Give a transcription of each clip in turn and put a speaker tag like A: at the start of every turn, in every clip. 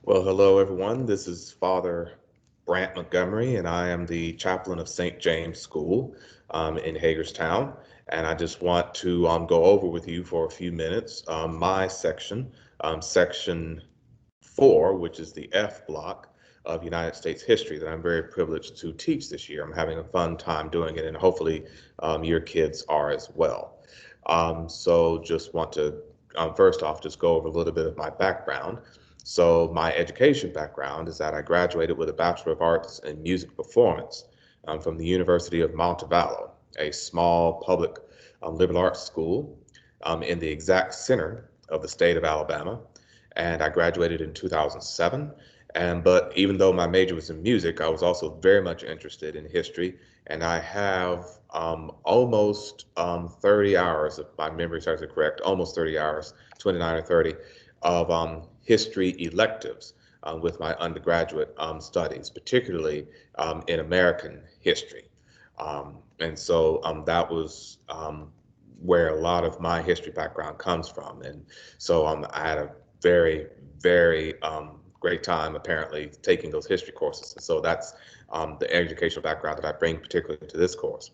A: Well, hello everyone. This is Father Brant Montgomery, and I am the chaplain of St. James School in Hagerstown. And I just want to go over with you for a few minutes my section, Section 4, which is the F block of United States history that I'm very privileged to teach this year. I'm having a fun time doing it, and hopefully your kids are as well. So just want to first off just go over a little bit of my background. So my education background is that I graduated with a Bachelor of Arts in Music Performance from the University of Montevallo, a small public liberal arts school in the exact center of the state of Alabama. And I graduated in 2007. But even though my major was in music, I was also very much interested in history. And I have almost 30 hours, if my memory serves it correct, almost 30 hours, 29 or 30, of history electives with my undergraduate studies, particularly in American history. And so that was where a lot of my history background comes from. And so I had a very, very great time apparently taking those history courses. And so that's the educational background that I bring particularly to this course.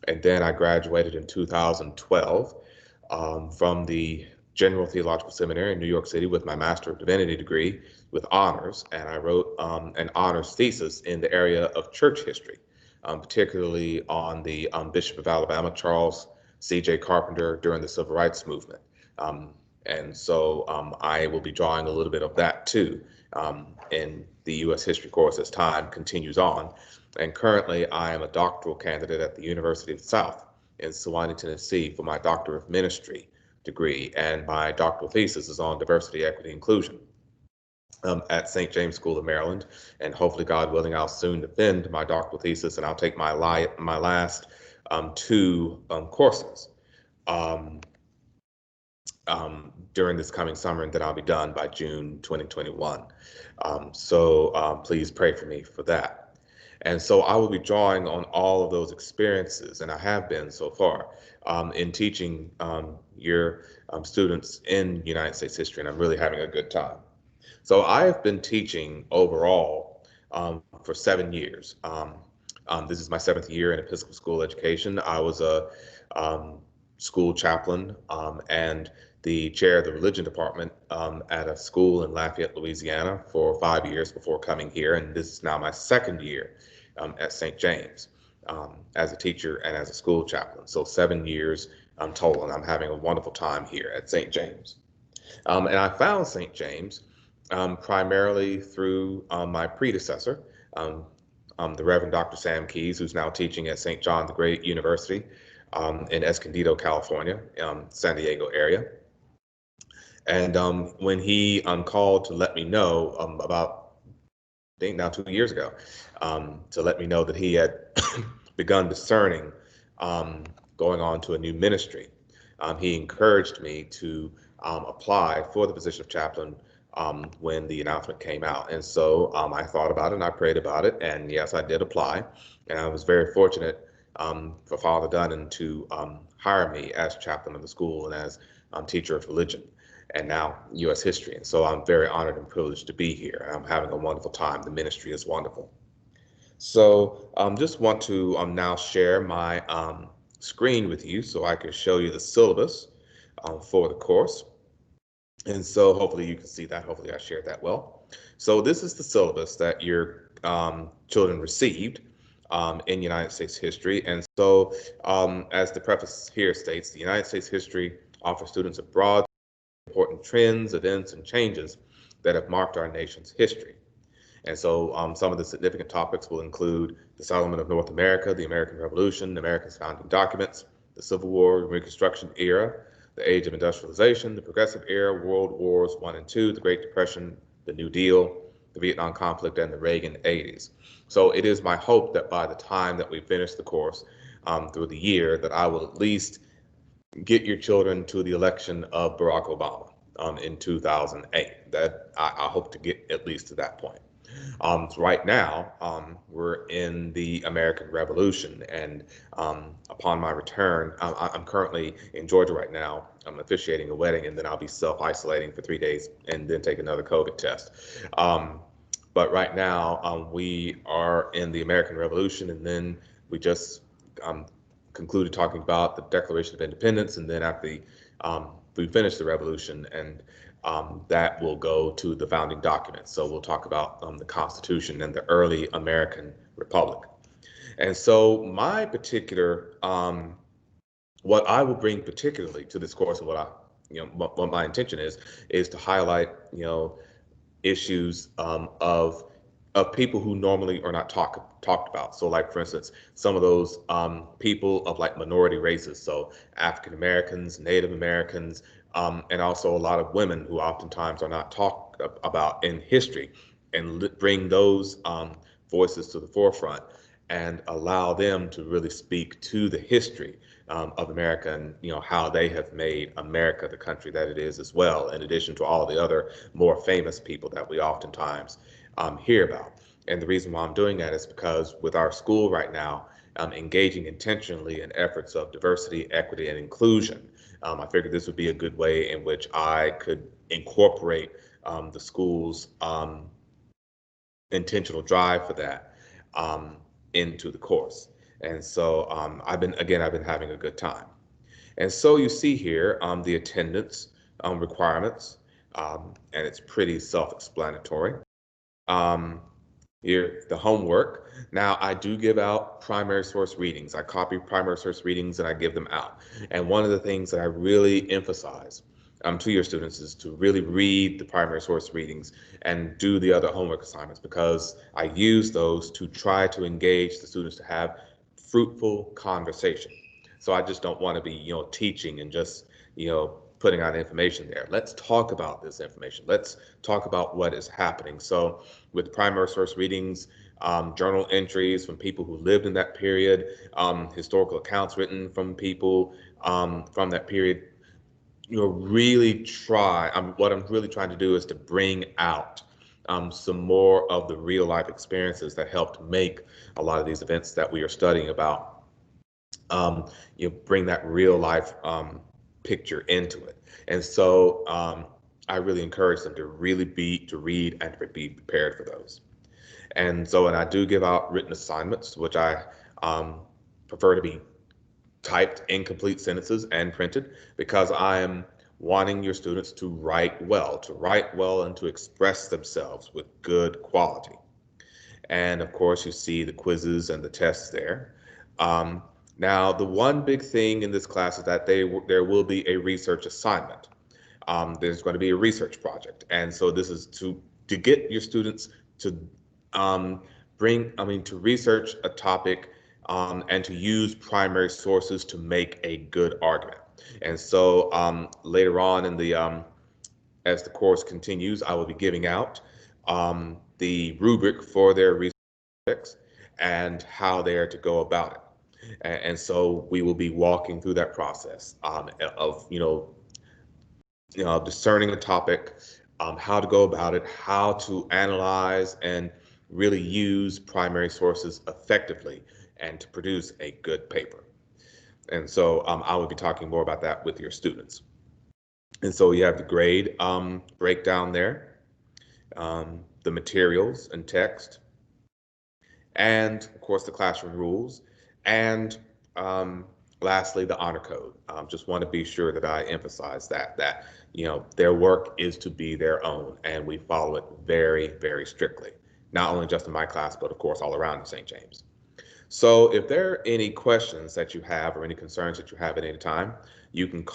A: And then I graduated in 2012 from the General Theological Seminary in New York City with my Master of Divinity degree with honors. And I wrote an honors thesis in the area of church history, particularly on the Bishop of Alabama, Charles C.J. Carpenter, during the Civil Rights Movement. And so I will be drawing a little bit of that too in the U.S. history course as time continues on. And currently I am a doctoral candidate at the University of the South in Sewanee, Tennessee for my Doctor of Ministry degree. And my doctoral thesis is on diversity, equity, inclusion at St. James School of Maryland. And hopefully, God willing, I'll soon defend my doctoral thesis and I'll take my last two courses during this coming summer, and then I'll be done by June 2021. So please pray for me for that. And so I will be drawing on all of those experiences, and I have been so far in teaching your students in United States history, and I'm really having a good time. So I have been teaching overall for 7 years. This is my seventh year in Episcopal school education. I was a school chaplain and the chair of the religion department at a school in Lafayette, Louisiana for 5 years before coming here. And this is now my second year at St. James as a teacher and as a school chaplain. So 7 years total, and I'm having a wonderful time here at St. James. And I found St. James primarily through my predecessor, the Reverend Dr. Sam Keyes, who's now teaching at St. John the Great University in Escondido, California, San Diego area. And when he called to let me know about, I think now 2 years ago, to let me know that he had begun discerning going on to a new ministry, he encouraged me to apply for the position of chaplain when the announcement came out. And so I thought about it and I prayed about it. And yes, I did apply. And I was very fortunate for Father Dunnan to hire me as chaplain of the school and as teacher of religion and now U.S. history. And so I'm very honored and privileged to be here. And I'm having a wonderful time. The ministry is wonderful. So just want to now share my screen with you so I can show you the syllabus for the course. And so hopefully you can see that. Hopefully I shared that well. So this is the syllabus that your children received in United States history. And so as the preface here states, the United States history offers students a broad important trends, events, and changes that have marked our nation's history. And so some of the significant topics will include the settlement of North America, the American Revolution, America's founding documents, the Civil War, Reconstruction era, the age of industrialization, the Progressive era, World Wars I and II, the Great Depression, the New Deal, the Vietnam conflict, and the Reagan 80s. So it is my hope that by the time that we finish the course through the year, that I will at least get your children to the election of Barack Obama in 2008. That I hope to get at least to that point. Right now, we're in the American Revolution, and upon my return, I'm currently in Georgia right now. I'm officiating a wedding, and then I'll be self-isolating for 3 days, and then take another COVID test. Um, but right now, we are in the American Revolution, and then we just um, concluded talking about the Declaration of Independence, and then after we finish the Revolution, and that will go to the founding documents. So we'll talk about the Constitution and the early American Republic. And so my particular, what I will bring particularly to this course, and what my intention is to highlight, issues of people who normally are not talked about. So, like for instance, some of those people of like minority races, so African Americans, Native Americans, and also a lot of women who oftentimes are not talked about in history, and bring those voices to the forefront and allow them to really speak to the history of America, and how they have made America the country that it is as well, in addition to all the other more famous people that we oftentimes hear about. And the reason why I'm doing that is because with our school right now, engaging intentionally in efforts of diversity, equity, and inclusion, I figured this would be a good way in which I could incorporate the school's intentional drive for that into the course. And so I've been having a good time. And so you see here the attendance requirements, and it's pretty self-explanatory. Um, Here, the homework. Now, I do give out primary source readings. I copy primary source readings and I give them out. And one of the things that I really emphasize to your students is to really read the primary source readings and do the other homework assignments, because I use those to try to engage the students to have fruitful conversation. So I just don't want to be, teaching and just, putting out information there. Let's talk about this information. Let's talk about what is happening. So with primary source readings, journal entries from people who lived in that period, historical accounts written from people from that period, really try, what I'm really trying to do is to bring out some more of the real life experiences that helped make a lot of these events that we are studying about, bring that real life picture into it. And so I really encourage them to to read and to be prepared for those. And I do give out written assignments, which I um, prefer to be typed incomplete sentences and printed, because I am wanting your students to write well and to express themselves with good quality. And of course, you see the quizzes and the tests there. Um, Now, the one big thing in this class is that there will be a research assignment. There's going to be a research project, and so this is to get your students to um, to research a topic and to use primary sources to make a good argument. And so later on in the as the course continues, I will be giving out the rubric for their research and how they are to go about it. And so we will be walking through that process of discerning a topic, how to go about it, how to analyze and really use primary sources effectively, and to produce a good paper. And so I will be talking more about that with your students. And so you have the grade breakdown there, the materials and text, and of course the classroom rules, and um, lastly the honor code. Just want to be sure that I emphasize that their work is to be their own, and we follow it very, very strictly, not only just in my class, but of course all around St. James. So if there are any questions that you have or any concerns that you have at any time, you can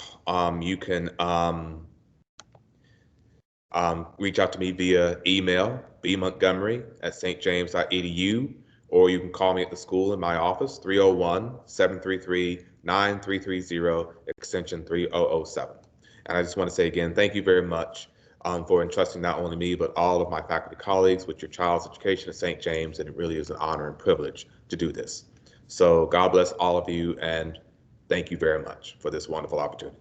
A: reach out to me via email, bmontgomery@stjames.edu, or you can call me at the school in my office, 301-733-9330, extension 3007. And I just want to say again, thank you very much for entrusting not only me, but all of my faculty colleagues with your child's education at St. James, and it really is an honor and privilege to do this. So God bless all of you, and thank you very much for this wonderful opportunity.